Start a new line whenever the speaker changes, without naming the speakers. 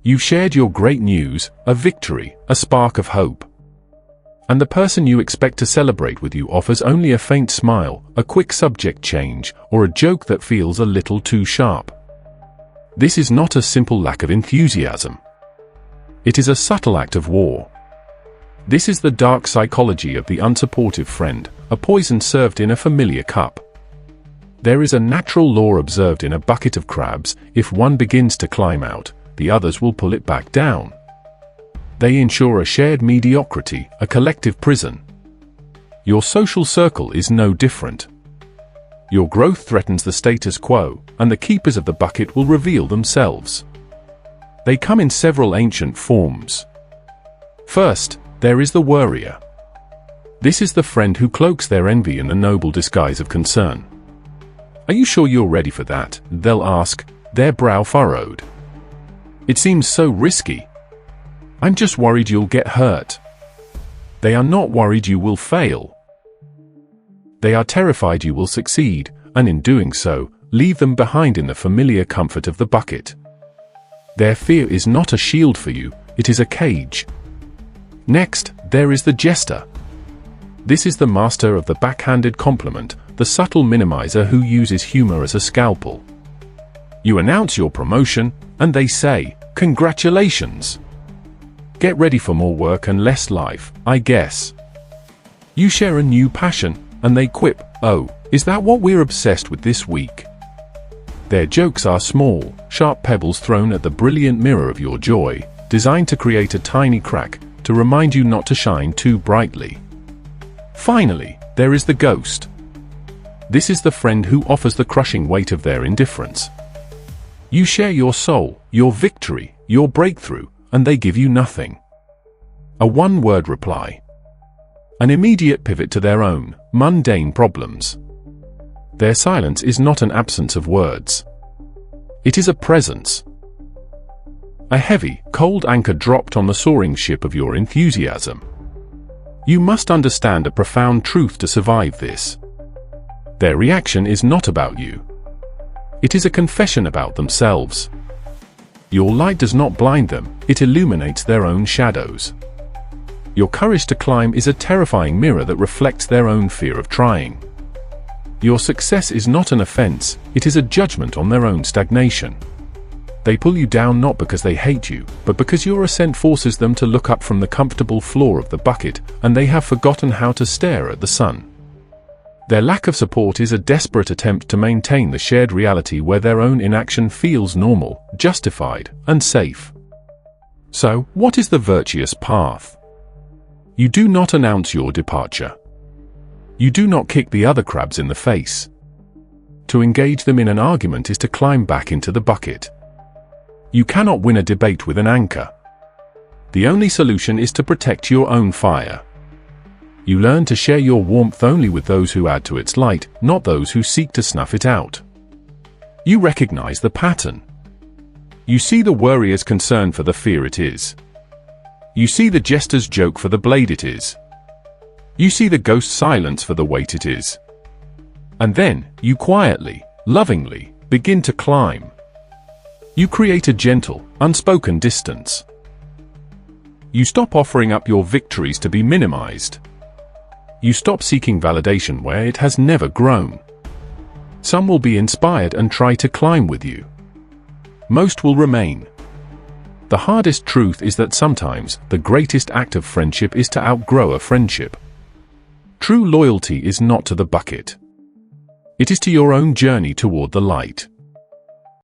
You've shared your great news, a victory, a spark of hope. And the person you expect to celebrate with you offers only a faint smile, a quick subject change, or a joke that feels a little too sharp. This is not a simple lack of enthusiasm. It is a subtle act of war. This is the dark psychology of the unsupportive friend, a poison served in a familiar cup. There is a natural law observed in a bucket of crabs: if one begins to climb out, the others will pull it back down. They ensure a shared mediocrity, a collective prison. Your social circle is no different. Your growth threatens the status quo, and the keepers of the bucket will reveal themselves. They come in several ancient forms. First, there is the Worrier. This is the friend who cloaks their envy in the noble disguise of concern. "Are you sure you're ready for that?" they'll ask, their brow furrowed. "It seems so risky. I'm just worried you'll get hurt." They are not worried you will fail. They are terrified you will succeed, and in doing so, leave them behind in the familiar comfort of the bucket. Their fear is not a shield for you, it is a cage. Next, there is the Jester. This is the master of the backhanded compliment, the subtle minimizer who uses humor as a scalpel. You announce your promotion, and they say, "Congratulations. Get ready for more work and less life, I guess." You share a new passion, and they quip, "Oh, is that what we're obsessed with this week?" Their jokes are small, sharp pebbles thrown at the brilliant mirror of your joy, designed to create a tiny crack, to remind you not to shine too brightly. Finally, there is the ghost. This is the friend who offers the crushing weight of their indifference. You share your soul, your victory, your breakthrough, and they give you nothing. A one-word reply. An immediate pivot to their own, mundane problems. Their silence is not an absence of words. It is a presence. A heavy, cold anchor dropped on the soaring ship of your enthusiasm. You must understand a profound truth to survive this. Their reaction is not about you. It is a confession about themselves. Your light does not blind them, it illuminates their own shadows. Your courage to climb is a terrifying mirror that reflects their own fear of trying. Your success is not an offense, it is a judgment on their own stagnation. They pull you down not because they hate you, but because your ascent forces them to look up from the comfortable floor of the bucket, and they have forgotten how to stare at the sun. Their lack of support is a desperate attempt to maintain the shared reality where their own inaction feels normal, justified, and safe. So, what is the virtuous path? You do not announce your departure. You do not kick the other crabs in the face. To engage them in an argument is to climb back into the bucket. You cannot win a debate with an anchor. The only solution is to protect your own fire. You learn to share your warmth only with those who add to its light, not those who seek to snuff it out. You recognize the pattern. You see the Worrier's concern for the fear it is. You see the Jester's joke for the blade it is. You see the ghost's silence for the weight it is. And then, you quietly, lovingly, begin to climb. You create a gentle, unspoken distance. You stop offering up your victories to be minimized. You stop seeking validation where it has never grown. Some will be inspired and try to climb with you. Most will remain. The hardest truth is that sometimes the greatest act of friendship is to outgrow a friendship. True loyalty is not to the bucket. It is to your own journey toward the light.